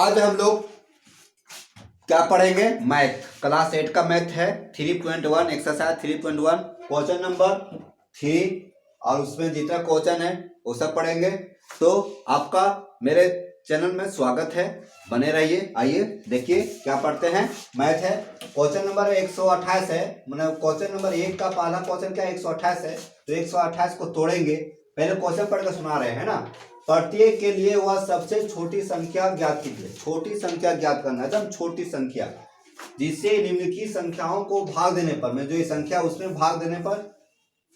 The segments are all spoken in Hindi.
आज हम लोग क्या पढ़ेंगे? मैथ, क्लास 8 का मैथ है 3.1 एक्सरसाइज 3.1 क्वेश्चन नंबर 3 और उसमें जितना क्वेश्चन है वो सब पढ़ेंगे। तो आपका मेरे चैनल में स्वागत है, बने रहिए। आइए देखिए क्या पढ़ते हैं। मैथ है, क्वेश्चन नंबर 128 है, मतलब क्वेश्चन नंबर 1 का पहला क्वेश्चन क्या 128 है, तो 128 को तोड़ेंगे। पहले क्वेश्चन पढ़ के सुना रहे हैं ना। प्रत्येक के लिए वह सबसे छोटी संख्या ज्ञात कीजिए। छोटी संख्या ज्ञात करना, एकदम छोटी संख्या जिससे निम्नलिखित संख्याओं को भाग देने पर, में जो ये संख्या उसमें भाग देने पर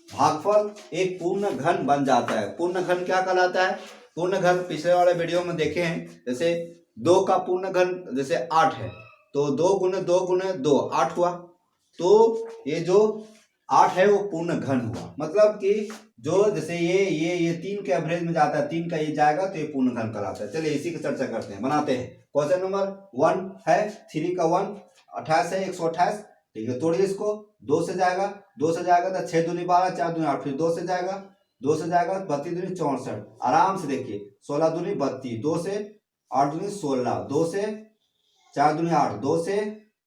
भागफल एक पूर्ण घन बन जाता है। पूर्ण घन क्या कहलाता है? पूर्ण घन पिछले वाले वीडियो में देखे हैं। जैसे 2 का पूर्ण घन जैसे 8 है, तो 2 गुने 2 गुने 2 8 हुआ। तो ये जो 8 है वो पूर्ण घन हुआ, मतलब कि जो जैसे ये 3 के एवरेज में जाता है, 3 का ये जाएगा तो ये पूर्ण घन कहलाता है। चलिए इसी की चर्चा करते हैं, बनाते हैं। क्वेश्चन नंबर 1 है 3 का 1 28 है 128। ठीक है, तोड़िए इसको। 2 से जाएगा, 2 से जाएगा तो 6 दूनी 12 4 दूनी 8, फिर 2 से जाएगा, 2 से जाएगा 32 दूनी 64। आराम से देखिए, 16 दूनी 32, 2 से 8 दूनी 16, 2 से 4 दूनी 8, 2 से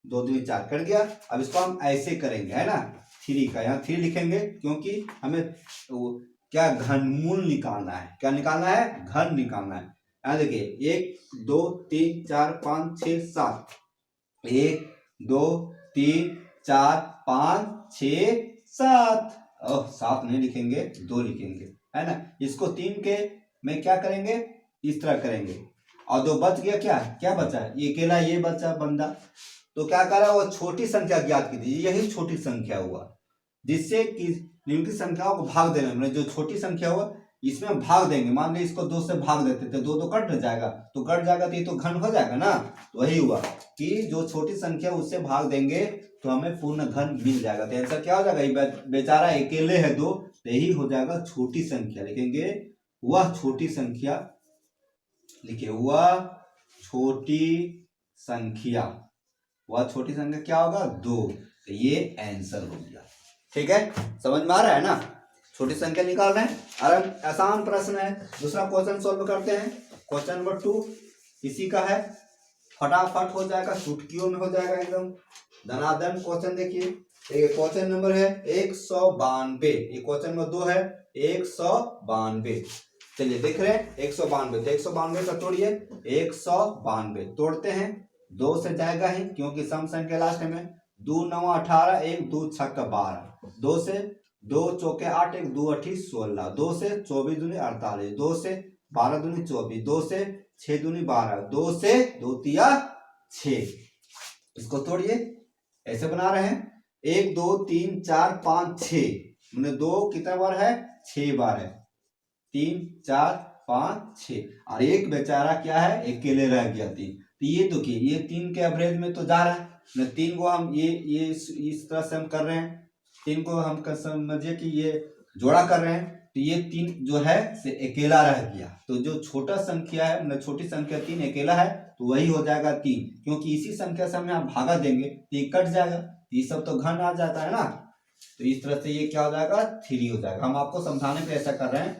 2 दूनी 4, कट गया। अब इसको हम ऐसे करेंगे, है ना। 3 का यहाँ 3 लिखेंगे क्योंकि हमें क्या घनमूल निकालना है। क्या निकालना है? घन निकालना है। यहाँ देखिए 1 2 3 4 5 6 7, 1 2 3 4 5 6 7। 7 नहीं लिखेंगे, 2 लिखेंगे, है ना। इसको 3 के में क्या करेंगे, इस तरह करेंगे। और 2 बच गया, क्या क्या बचा है? ये अकेला ये बचा बंदा। तो क्या करा, वो छोटी संख्या ज्ञात कीजिए। यही छोटी संख्या हुआ जिससे कि निम्नलिखित संख्याओं को भाग देने में, जो छोटी संख्या हुआ इसमें भाग देंगे। मान लीजिए इसको 2 से भाग देते थे, 2 तो कट जाएगा, तो कट जाएगा तो ये तो घन हो जाएगा ना। तो वही हुआ कि जो छोटी संख्या उससे भाग देंगे तो हमें पूर्ण घन मिल जाएगा। तो आंसर क्या हो जाएगा? ये बेचारा अकेले है 2, तो यही हो जाएगा छोटी संख्या। लिखेंगे वह छोटी संख्या, लिखिए वह छोटी संख्या, वह छोटी संख्या क्या होगा? 2। तो ये आंसर हो गया। ठीक है, समझ में आ रहा है ना। छोटी संख्या निकाल रहे हैं, आसान प्रश्न है। दूसरा क्वेश्चन सॉल्व करते हैं। क्वेश्चन नंबर 2 इसी का है, फटाफट हो जाएगा, चुटकियों में हो जाएगा एकदम धनाधन क्वेश्चन। देखिए क्वेश्चन नंबर है 192, ये क्वेश्चन नंबर 2 है 192। चलिए देख रहे हैं 192, तो 192 का तोड़िए। 192 तोड़ते हैं, 2 से जाएगा ही क्योंकि सम संख्या लास्ट में। 2 9 18, 1 2 6 12, 2 से 2 चौके 8, 1 2 8 16, 2 से 24 दूनी 48, 2 से 12 दूनी 24, 2 से 6 दूनी 12, 2 से 2 तिया 6। इसको तोड़िए, ऐसे बना रहे हैं। 1 2 3 4 5 6, मैंने 2 कितना बार है? 6 बार है। 3 4 5 6, और एक बेचारा क्या है? अकेले रह गया 3। तो ये तो ये 3 के एवरेज में तो जा रहा है ना। 3 को हम ये इस तरह से हम कर रहे हैं। 3 को हम समझिए कि ये जोड़ा कर रहे हैं, तो ये 3 जो है से अकेला रह गया। तो जो छोटा संख्या है, मतलब छोटी संख्या 3 अकेला है, तो वही हो जाएगा 3, क्योंकि इसी संख्या से हम यहाँ भागा देंगे तो ये कट जाएगा, ये सब तो घन आ जाता है ना। तो इस तरह से ये क्या हो जाएगा? 3 हो जाएगा। हम आपको समझाने पे ऐसा कर रहे हैं।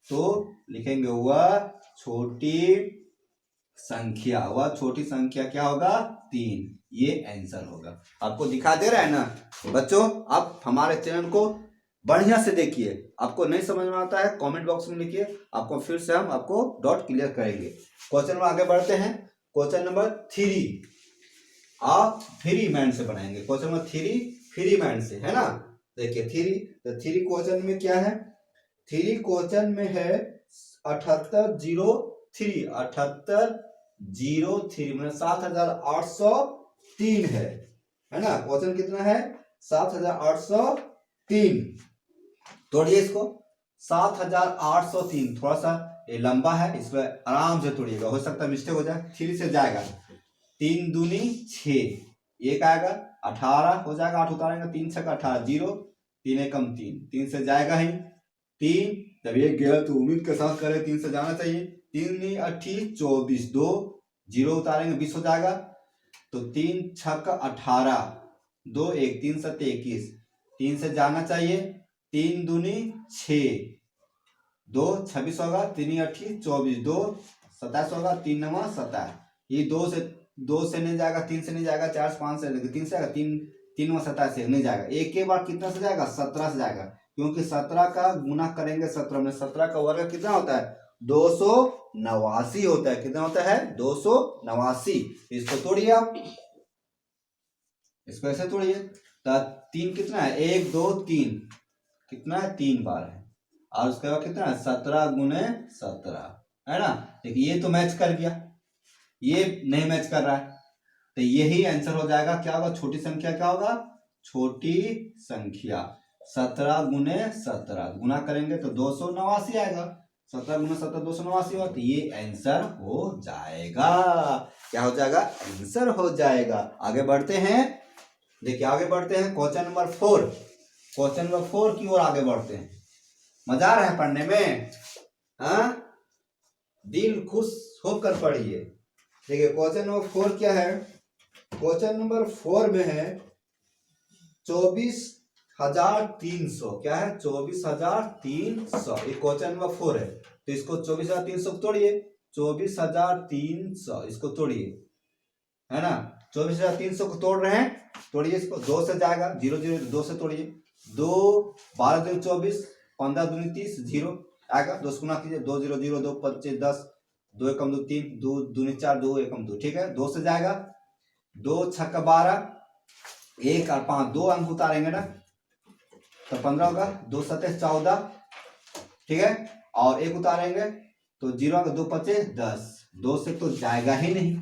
तो लिखेंगे वह छोटी संख्या, वह छोटी संख्या क्या होगा? 3। ये आंसर होगा। आपको दिखा दे रहा है ना बच्चों। आप हमारे चैनल को बढ़िया से देखिए, आपको नहीं समझ में आता है कमेंट बॉक्स में लिखिए, आपको फिर से हम आपको डॉट क्लियर करेंगे। क्वेश्चन में आगे बढ़ते हैं। क्वेश्चन नंबर 3 आप फ्री माइंड से बनाएंगे। क्वेश्चन नंबर 3 फ्री माइंड से, है ना। देखिए 3 क्वेश्चन में क्या है? 3 क्वेश्चन में है 7803, 7803 मतलब 7803 है ना। क्वेश्चन कितना है? 7803। तोड़िए इसको। 7803 थोड़ा सा ये लंबा है, इस पर आराम से तोड़िएगा, हो सकता है मिस्टेक हो जाए। 3 से जाएगा, 3 दूनी 6, एक आएगा 18 हो जाएगा, 8 उतारेंगे, 3 6 18 0, 3 एकम 3, 3 से जाएगा ही 3, जब एक गया तो उम्मीद के साथ करें 3 से जाना चाहिए। 3 8 24, 2 0 उतारेंगे 20 हो जाएगा, तो 3 6 18, 2 1 3 7 21, 3 से जाना चाहिए। 3 दूनी 6, 2 26 होगा, 3 8 24, 2 27 होगा, 3 9 27, ये दो से नहीं जाएगा, 3 से नहीं जाएगा, 4 से 5 से, 3 से जाएगा, 3 और 27 से नहीं जाएगा। एक के बाद कितना से जाएगा? 17 से जाएगा, क्योंकि 17 का गुना करेंगे 17 में, 17 का वर्ग कितना होता है? 289 होता है। कितना होता है? 289। इसको तोड़िए आप, इसको ऐसे तोड़िए। तो 3 कितना है? 1 2 3, कितना है? 3 बार है। और उसके बाद कितना है? 17 गुने 17, है ना। देखिए ये तो मैच कर गया, ये नहीं मैच कर रहा है, तो यही आंसर हो जाएगा। क्या होगा? छोटी संख्या क्या होगा? छोटी संख्या। 17 गुने 17 गुना करेंगे तो 289 आएगा। 17 गुना 17 289 हुआ, तो ये आंसर हो जाएगा। क्या हो जाएगा? आंसर हो जाएगा। आगे बढ़ते हैं, देखिए आगे बढ़ते हैं क्वेश्चन नंबर 4। क्वेश्चन नंबर 4 की ओर आगे बढ़ते हैं। मजा आ रहा है पढ़ने में? हाँ, दिल खुश होकर पढ़िए। देखिए क्वेश्चन नंबर 4 क्या है? क्वेश्चन नंबर 4 में है 24,300। क्या है? 24,300। ये क्वेश्चन नंबर 4 है, तो इसको 24,300 को तोड़िए। 24,300 इसको तोड़िए, है ना। 24,300 को तोड़ रहे हैं, तोड़िए इसको। 2 से जाएगा, 0 0 2 से तोड़िए। 2 12 दूनी 24, 15 दूनी 30, 0 आएगा। 2 से गुना कीजिए। 2 0 0 2 25 10, 2 एकम 2 3, 2 दूनी 4, 2 एकम 2, ठीक है। 2 से जाएगा, 2 छक्का 12, 1 और 5 2 अंक उतारेंगे ना, तो 15 होगा। 2 सतह 14, ठीक है। और 1 उतारेंगे तो 0 का 2 25 10। 2 से तो जाएगा ही नहीं,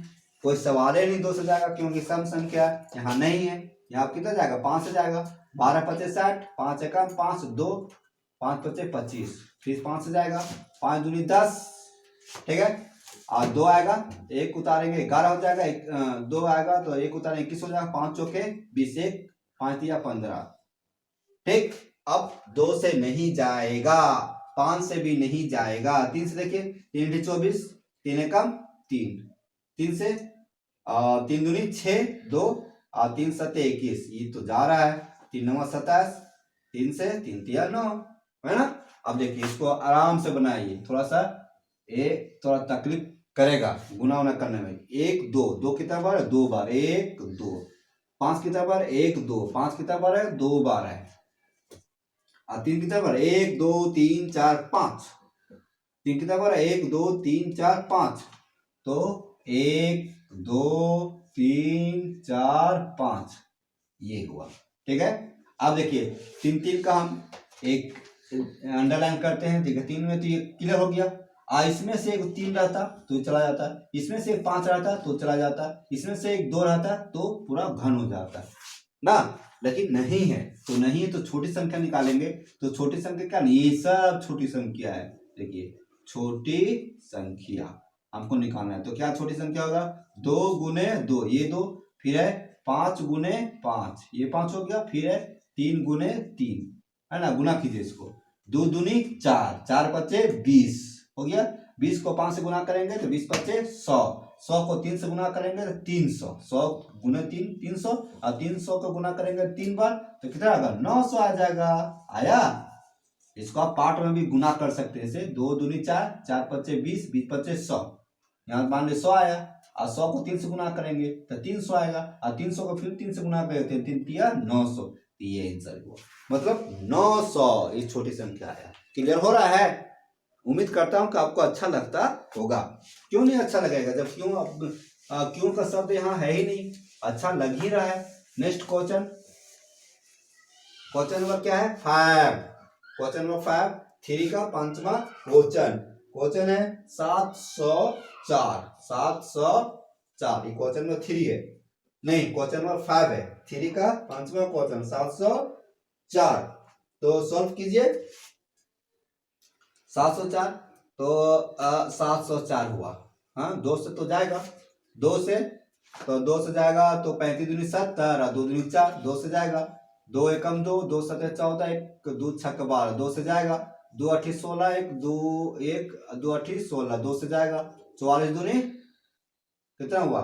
कोई सवाल ही नहीं 2 से जाएगा, क्योंकि सम संख्या यहाँ नहीं है। यहाँ कितना जाएगा? 5 से जाएगा। 12 25 60, 5 एकम 5 2, 5 25 25, फिर 5 से जाएगा। 5 दूनी 10, ठीक है। और 2 आएगा, 1 उतारेंगे 11 हो जाएगा। 2 आएगा तो 1 उतारेंगे 21 हो जाएगा। 5 चौके 20, 1 5 दिया 15, ठीक। अब 2 से नहीं जाएगा, 5 से भी नहीं जाएगा। 3 से देखिए, 3 24, 3 एकम 3, 3 से 3 दूनी 6 2 और 3 सते 21, ये तो जा रहा है। 3 9 27, 3 से 3 तिया 9, है ना। अब देखिए इसको आराम से बनाइए, थोड़ा सा थोड़ा तकलीफ करेगा गुना उना करने में। 1 2 2 कितना बार है? 2 बार। 1 2 5 कितना बार? 1 2 5 कितना बार है? 2 बार है। और 3 कितना बार? 1 2 3 4 5, 3 कितना बार है? 1 2 3 4 5, तो 1 2 3 4 5 ये हुआ, ठीक है। अब देखिए 3 3 का हम एक अंडरलाइन करते हैं, ठीक है। 3 में तो ये क्लियर हो गया। इसमें से एक 3 रहता तो चला जाता, इसमें से एक 5 रहता तो चला जाता, इसमें से एक 2 रहता तो पूरा घन हो जाता ना। लेकिन नहीं है, तो नहीं है तो छोटी संख्या निकालेंगे। तो छोटी संख्या क्या? ये सब छोटी संख्या है। देखिए छोटी संख्या हमको निकालना है, तो क्या छोटी संख्या होगा? 2 गुने 2, ये 2, फिर है 5 गुने 5, ये 5 हो गया, फिर है 3 गुने 3, है ना। गुना कीजिए इसको। 2 दूनी 4, 4 पच्चे 20 हो गया। 20 को 5 से गुना करेंगे तो 20 पच्चे 100, 100 को 3 से गुना करेंगे तो 300, 100 गुने 3 300, और 300 को गुना करेंगे 3 बार तो कितना आएगा? 900 आ जाएगा। आया। इसको आप पार्ट में भी गुना कर सकते हैं। जैसे 2 दूनी 4, 4 पच्चे 20, 20 पच्चे 100, यहाँ मान लो 100 आया, और 100 को 3 से गुना करेंगे तो 300 आएगा, और 300 को फिर 3 से गुना करेंगे 3 तिया 900, ये आंसर हुआ। मतलब 900 ये छोटी संख्या है। क्लियर हो रहा है? उम्मीद करता हूं कि आपको अच्छा लगता होगा। क्यों नहीं अच्छा लगेगा, जब क्यों का शब्द यहाँ है ही नहीं, अच्छा लग ही रहा है। नेक्स्ट क्वेश्चन, क्वेश्चन नंबर क्या है? 5। क्वेश्चन नंबर 5, 3 का 5वां क्वेश्चन। क्वेश्चन है 704, 704। ये क्वेश्चन नंबर 3 है, नहीं क्वेश्चन नंबर 5 है। 3 का 5वां क्वेश्चन 704। तो सॉल्व कीजिए। 704 तो 704 हुआ। हाँ 2 से तो जाएगा, 2 से तो 2 से जाएगा तो 35 दूनी 70 और 2 दूनी 4, 2 से जाएगा। 2 एकम 2, 2 सतह 14, 1 2 छक 12, 2 से जाएगा। 2 8 16, 1 2 1 2 8 16, 2 से जाएगा। 44 दूनी कितना हुआ?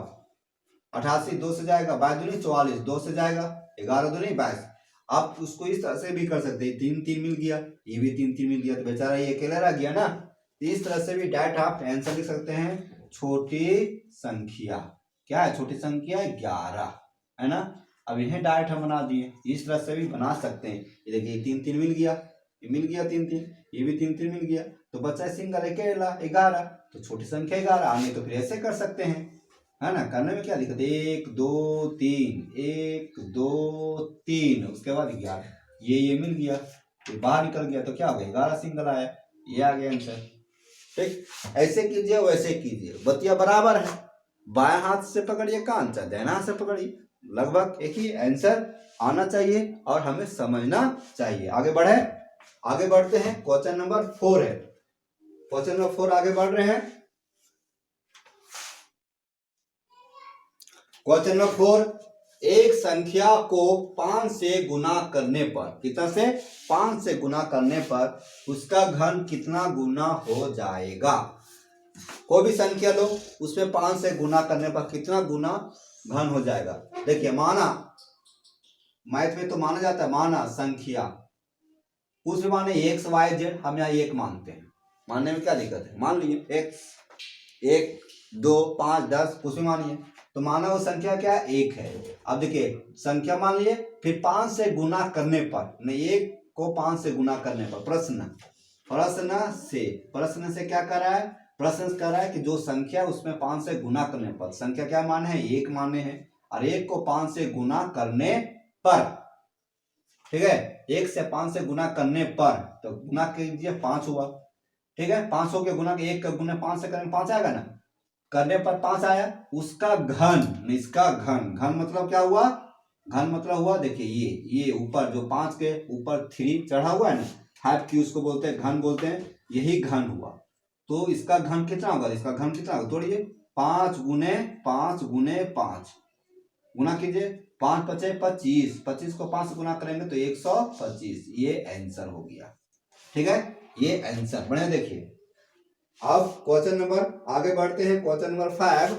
88, 2 से जाएगा। 22 दूनी 44, 2 से जाएगा। 11 दूनी 22। आप उसको इस तरह से भी कर सकते हैं, 3 3 मिल गया, ये भी 3 3 मिल गया, तो बेचारा ये अकेला रह गया ना। इस तरह से भी डायरेक्ट आप आंसर लिख सकते हैं छोटी संख्या। क्या है छोटी संख्या? 11 है ना। अब इन्हें डायरेक्ट हम बना दिए, इस तरह से भी बना सकते हैं। ये देखिए 3 3 मिल गया, ये मिल गया 3 3, ये भी 3 3 मिल गया, तो बचा सिंगल अकेला 11, तो छोटी संख्या 11 आने तो फिर ऐसे कर सकते हैं, है ना। करने में क्या दिक्कत है? 1 2 3, 1 2 3, उसके बाद 11, ये मिल गया, ये बाहर निकल गया, तो क्या हो गया? 11 सिंगल आया, ये आ गया आंसर। ठीक, ऐसे कीजिए वैसे कीजिए, बतिया बराबर है। बाएं हाथ से पकड़िए का आंसर दाहिना हाथ से पकड़िए, लगभग एक ही आंसर आना चाहिए और हमें समझना चाहिए। आगे बढ़े, आगे बढ़ते हैं। क्वेश्चन नंबर 4 है, क्वेश्चन नंबर 4 आगे बढ़ रहे हैं। क्वेश्चन नंबर 4, एक संख्या को 5 से गुना करने पर, कितना से? 5 से गुना करने पर उसका घन कितना गुना हो जाएगा? कोई भी संख्या लो, उसमें 5 से गुना करने पर कितना गुना घन हो जाएगा? देखिए, माना, मैथ में तो माना जाता है, माना संख्या, कुछ भी माने एक्स वाई जेड, हम यहाँ 1 मानते हैं, मानने में क्या दिक्कत है? मान लीजिए एक्स, 1 2 5 10 कुछ भी मानिए, तो माना वो संख्या क्या है? 1 है। अब देखिए संख्या मान लिए, फिर 5 से गुना करने पर, नहीं 1 को 5 से गुना करने पर, प्रश्न से क्या कर रहा है? प्रश्न कर रहा है कि जो संख्या उसमें 5 से गुना करने पर, संख्या क्या माने हैं? 1 माने हैं, और 1 को 5 से गुना करने पर, ठीक है, 1 से 5 से गुना करने पर, तो गुना कीजिए 5 हुआ, ठीक है, 500 के गुना, 1 का गुना 5 से करेंगे 5 आएगा ना, करने पर 5 आया, उसका घन, इसका घन, घन मतलब क्या हुआ? घन मतलब हुआ, देखिए ये ऊपर जो 5 के ऊपर 3 चढ़ा हुआ है ना, 5 की उसको बोलते हैं घन, बोलते हैं, यही घन हुआ। तो इसका घन कितना होगा? इसका घन कितना होगा? तोड़िए, 5 गुने 5 गुने 5, गुना कीजिए, 5 पचे 25, 25 को 5 से गुना करेंगे तो 125, ये आंसर हो गया, ठीक है, ये आंसर बने। देखिए अब क्वेश्चन नंबर आगे बढ़ते हैं, क्वेश्चन नंबर 5।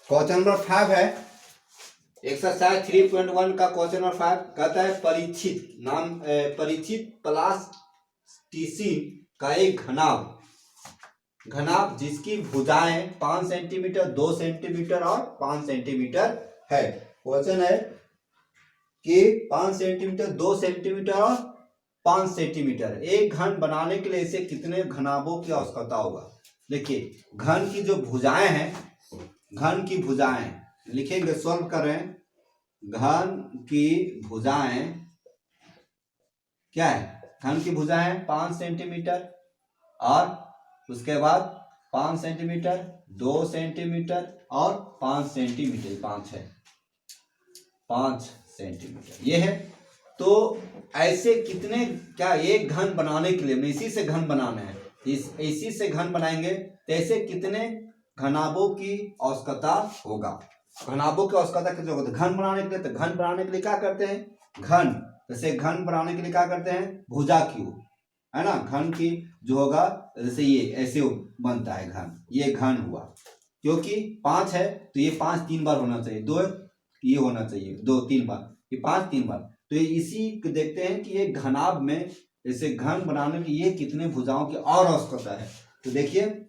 क्वेश्चन नंबर 5 है एक्सरसाइज 3.1 का क्वेश्चन नंबर 5, कहता है परिचित नाम परिचित प्लास्टिसिन का एक घनाभ जिसकी भुजाएं 5 सेंटीमीटर, 2 सेंटीमीटर और 5 सेंटीमीटर है। क्वेश्चन है कि 5 सेंटीमीटर, 2 सेंटीमीटर और 5 सेंटीमीटर एक घन बनाने के लिए इसे कितने घनाभों की आवश्यकता होगा? देखिए घन की जो भुजाएं हैं, घन की भुजाएं लिखेंगे, सॉल्व कर रहे हैं। घन की भुजाएं क्या है? घन की भुजाएं 5 सेंटीमीटर, और उसके बाद 5 सेंटीमीटर, 2 सेंटीमीटर और 5 सेंटीमीटर, 5 है, 5 सेंटीमीटर ये है। तो ऐसे कितने, क्या एक घन बनाने के लिए में इसी से घन बनाना है, इसी से घन बनाएंगे तो ऐसे कितने घनाभों की आवश्यकता होगा? घनाभों की आवश्यकता कितने होगा? घन बनाने के लिए, तो घन बनाने के लिए क्या करते हैं? घन, जैसे घन बनाने के लिए क्या करते हैं? भुजा की, है ना, घन की जो होगा, जैसे ये ऐसे बनता है घन, ये घन हुआ, क्योंकि 5 है तो ये 5 3 बार होना चाहिए, 2 ये होना चाहिए, 2 3 बार, ये 5 3 बार, तो ये इसी को देखते हैं कि ये घनाभ में जैसे घन बनाने की ये कितने भुजाओं की और आवश्यकता है। तो देखिए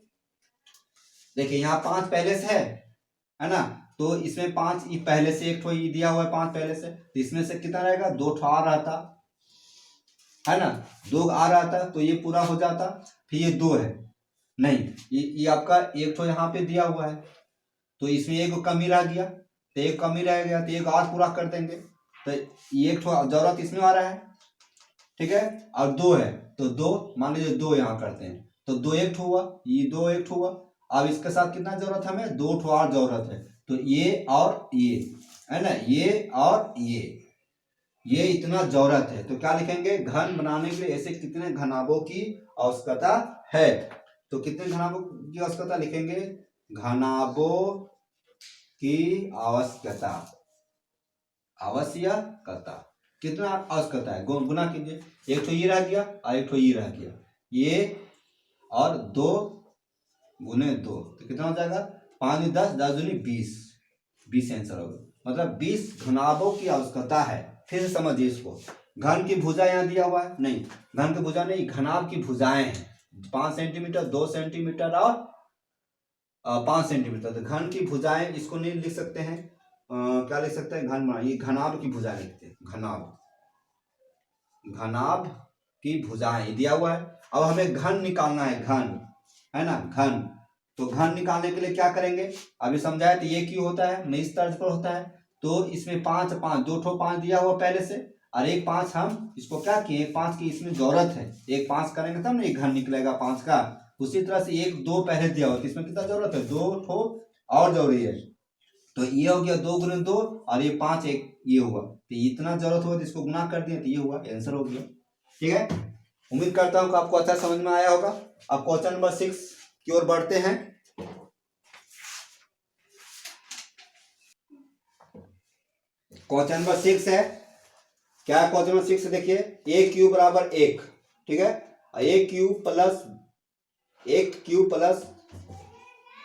यहाँ 5 पहले से है ना, तो इसमें 5 पहले से एक ठो दिया हुआ है 5 पहले से, तो इसमें से कितना रहेगा? 2 ठो आ रहा था, है ना, 2 आ रहा था, तो ये पूरा हो जाता। फिर ये 2 है, नहीं ये आपका एक ठो यहाँ पे दिया हुआ है, तो इसमें एक कमी रह गया, तो एक कमी रह गया, तो एक और पूरा कर देंगे, तो एक ठो जरूरत इसमें आ रहा है, ठीक है, और 2 है, तो 2 मान लीजिए 2 यहाँ करते हैं, तो 2 एक ठो हुआ, ये 2 एक ठो हुआ। अब इसके साथ कितना जरूरत है? हमें 2 ठो और जरूरत है, तो ये और ये, है ना, ये और ये इतना जरूरत है, तो क्या लिखेंगे? घन बनाने के लिए ऐसे कितने घनाभों की आवश्यकता है? तो कितने घनाभों की आवश्यकता लिखेंगे? घनाभों की आवश्यकता कितना आवश्यकता है? गुना कीजिए, एक तो ये रह गया और एक तो ये रह गया, ये और 2 गुने 2, तो कितना हो जाएगा? 5 10 10 दूनी 20 आंसर होगा, मतलब 20 घनाभों की आवश्यकता है। फिर से समझिए इसको, घन की भुजा यहाँ दिया हुआ है, नहीं घन की भुजा नहीं, घनाभ की भुजाएं हैं 5 सेंटीमीटर, 2 सेंटीमीटर और 5 सेंटीमीटर। तो घन की भुजाएं इसको नहीं लिख सकते हैं, क्या लिख सकते हैं, घन, ये घनाभ की भुजा लिखते हैं, घनाभ की भुजाएं दिया हुआ है। अब हमें घन निकालना है, घन है ना, घन। तो घन निकालने के लिए क्या करेंगे, अभी समझाया तो ये क्यों होता है, इस तर्ज पर होता है। तो इसमें 5 5 2 ठो 5 दिया हुआ पहले से, और एक 5 हम इसको क्या किए, 5 की इसमें जरूरत है, एक 5 करेंगे तब ना एक घन निकलेगा 5 का। उसी तरह से 1 2 पहले दिया हुआ, इसमें कितना जरूरत है, 2 ठो और जरूरी है। तो ये हो गया 2 गुने 2 और ये 5 एक ये हुआ, तो इतना जरूरत हुआ तो इसको गुना कर दिया, तो ये हुआ, आंसर हो गया। ठीक है, उम्मीद करता हूँ कि आपको अच्छा समझ में आया होगा। अब क्वेश्चन नंबर 6 की ओर बढ़ते हैं। क्वेश्चन नंबर 6 है, क्या है क्वेश्चन नंबर 6 देखिए, a क्यूब बराबर 1, ठीक है, a क्यूब प्लस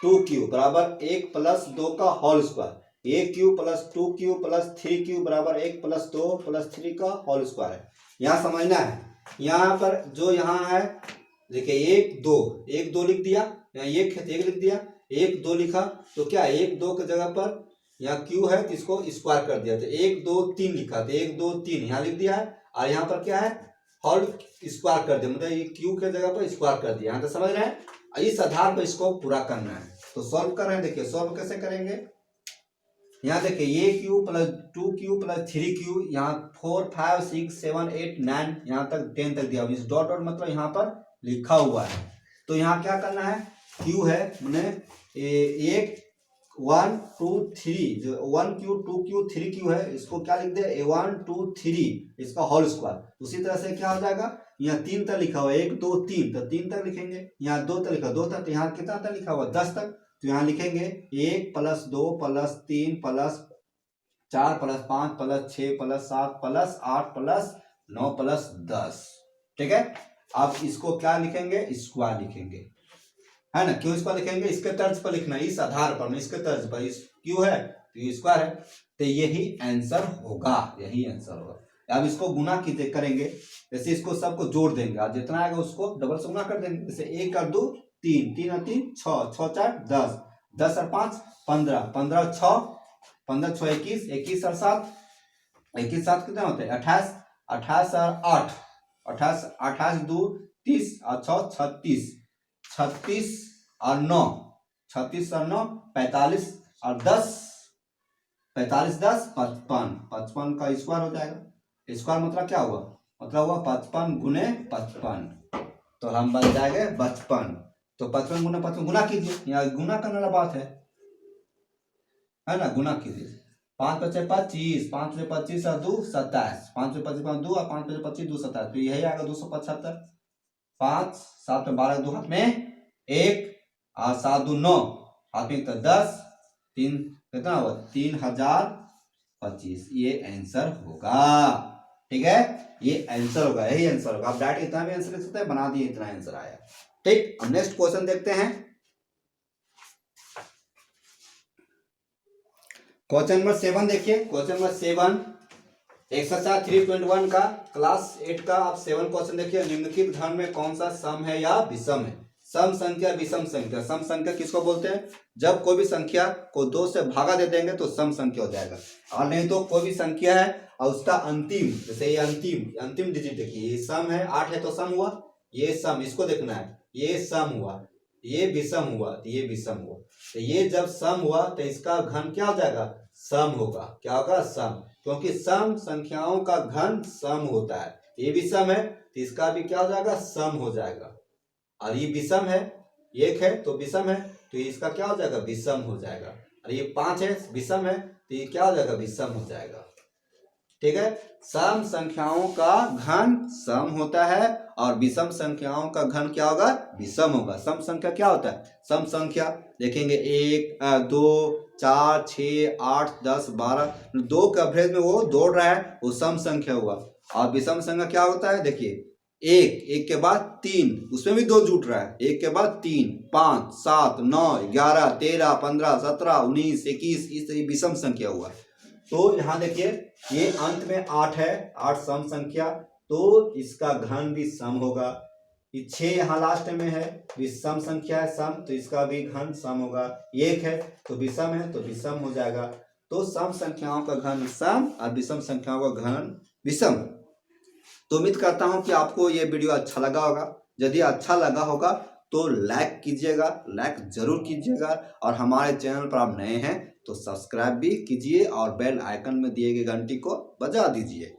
2 क्यूब बराबर 1 प्लस 2 का whole square, a cube plus 2 cube plus 3 cube बराबर 1 प्लस 2 प्लस 3 का होल स्क्वायर है। यहाँ समझना है, यहाँ पर जो यहाँ है देखिए 1 2 लिख दिया, यहाँ 1 है 1 लिख दिया, 1 2 लिखा, तो क्या 1 2 की जगह पर यहाँ क्यू है तो इसको स्क्वायर कर दिया, तो 1 2 3 लिखा, तो 1 2 3 यहाँ लिख दिया है, और यहाँ पर क्या है होल स्क्वायर कर दिया, मतलब ये क्यू के जगह पर स्क्वायर कर दिया। यहाँ तो समझ रहे हैं, इस आधार पर इसको पूरा करना है। तो सॉल्व कर रहे हैं, देखिए सॉल्व कैसे करेंगे। यहाँ देखिए ये Q plus 2 Q plus 3 Q, यहाँ 4 5 6 7 8 9 यहाँ तक 10 तक दिया, इस डॉट डॉट मतलब यहाँ पर लिखा हुआ है। तो यहाँ क्या करना है, क्यू है मैंने 1 1 2 3, जो 1 क्यू 2 क्यू 3 क्यू है, इसको क्या लिख दे 1 2 3 इसका होल स्क्वायर। उसी तरह से क्या हो जाएगा, यहाँ 3 तक लिखा हुआ है 1 2 3, तो 3 तक लिखेंगे, यहाँ 2 तक लिखा 2 तक, तो यहाँ कितना तक लिखा हुआ 10 तक, तो यहाँ लिखेंगे 1 plus 2 plus 3 plus 4 plus 5 plus 6 plus 7 plus 8 plus 9 plus 10। ठीक है, अब इसको क्या लिखेंगे, स्क्वायर लिखेंगे, है ना, क्यों इसको लिखेंगे, इसके तर्ज पर लिखना, इस आधार पर, इसके तर्ज पर, इस क्यू है तो ये स्क्वायर है, तो यही आंसर होगा, यही आंसर होगा। अब इसको गुना करेंगे, जैसे इसको सबको जोड़ देंगे, और जितना आएगा उसको डबल से गुना कर देंगे, जैसे 1 और 2 3, 3 और 3 6, 6 4 10, 10 और 5 15, 15 और 6 15 6 21, 21 और 7 21 7 कितने होते हैं 28, 28 और 8 28, 28 2 30 और 6 36, 36 और 9 36 और 9 45 और 10 45 10 55, 55 का स्क्वायर हो जाएगा। स्क्वायर मतलब क्या हुआ, मतलब हुआ 55 गुने 55, तो हम बन जाएंगे 55। तो 55 गुने 55 गुना कीजिए, यहाँ गुना करने वाला बात है ना, गुना कीजिए, 5 5 25, 5 25 और 2 27, 5 25 2 और 5 25 2 27, तो यही आएगा 275। 5 7 12 2 हाथ में 1 और 7 2 9 हाथ में 10 3 कितना होगा 3025, ये आंसर होगा। ठीक है, ये आंसर होगा, यही आंसर होगा। आप डायरेक्ट इतना भी आंसर लिख सकते हैं, बना दिए इतना आंसर आया। ठीक, अब नेक्स्ट क्वेश्चन देखते हैं। क्वेश्चन नंबर 7 देखिए, क्वेश्चन नंबर 7 एक्सरसाइज 3.1 का क्लास 8 का आप 7 क्वेश्चन देखिए। निम्नलिखित घन में कौन सा सम है या विषम है। सम संख्या विषम संख्या, सम संख्या किसको बोलते हैं, जब कोई भी संख्या को 2 से भागा दे देंगे तो सम संख्या हो जाएगा, और नहीं तो कोई भी संख्या है और उसका अंतिम, जैसे ये अंतिम डिजिट देखिए, ये सम है 8 है तो सम हुआ, ये सम, इसको देखना है, ये सम हुआ, ये विषम हुआ, तो ये विषम हुआ, तो ये जब सम हुआ तो इसका घन क्या हो जाएगा, सम होगा। क्या होगा, सम, क्योंकि सम संख्याओं का घन सम होता है। ये विषम है तो इसका भी क्या हो जाएगा, सम हो जाएगा, और ये विषम है, 1 है तो विषम है, तो इसका क्या हो जाएगा, विषम हो जाएगा। और ये 5 है विषम है, तो ये क्या हो जाएगा, विषम हो जाएगा। ठीक है, सम संख्याओं का घन सम होता है और विषम संख्याओं का घन क्या होगा, विषम होगा। सम संख्या क्या होता है, सम संख्या देखेंगे 1 2 4 6 8 10 12, 2 के एवरेज में वो दौड़ रहा है, वो सम संख्या हुआ। और विषम संख्या क्या होता है, देखिए 1 के बाद 3, उसमें भी 2 जुट रहा है, 1 के बाद 3 5 7 9 11 13 15 17 19 21, इस विषम संख्या हुआ। तो यहाँ देखिए ये अंत में 8 है, 8 सम संख्या, तो इसका घन भी सम होगा। ये 6 यहाँ लास्ट में है, विषम संख्या है सम, तो इसका भी घन सम होगा। 1 है तो विषम है तो विषम हो जाएगा। तो सम संख्याओं का घन सम और विषम संख्याओं का घन विषम। तो उम्मीद करता हूं कि आपको ये वीडियो अच्छा लगा होगा। यदि अच्छा लगा होगा तो लाइक कीजिएगा, लाइक जरूर कीजिएगा, और हमारे चैनल पर आप नए हैं तो सब्सक्राइब भी कीजिए और बेल आइकन में दिए गए घंटी को बजा दीजिए।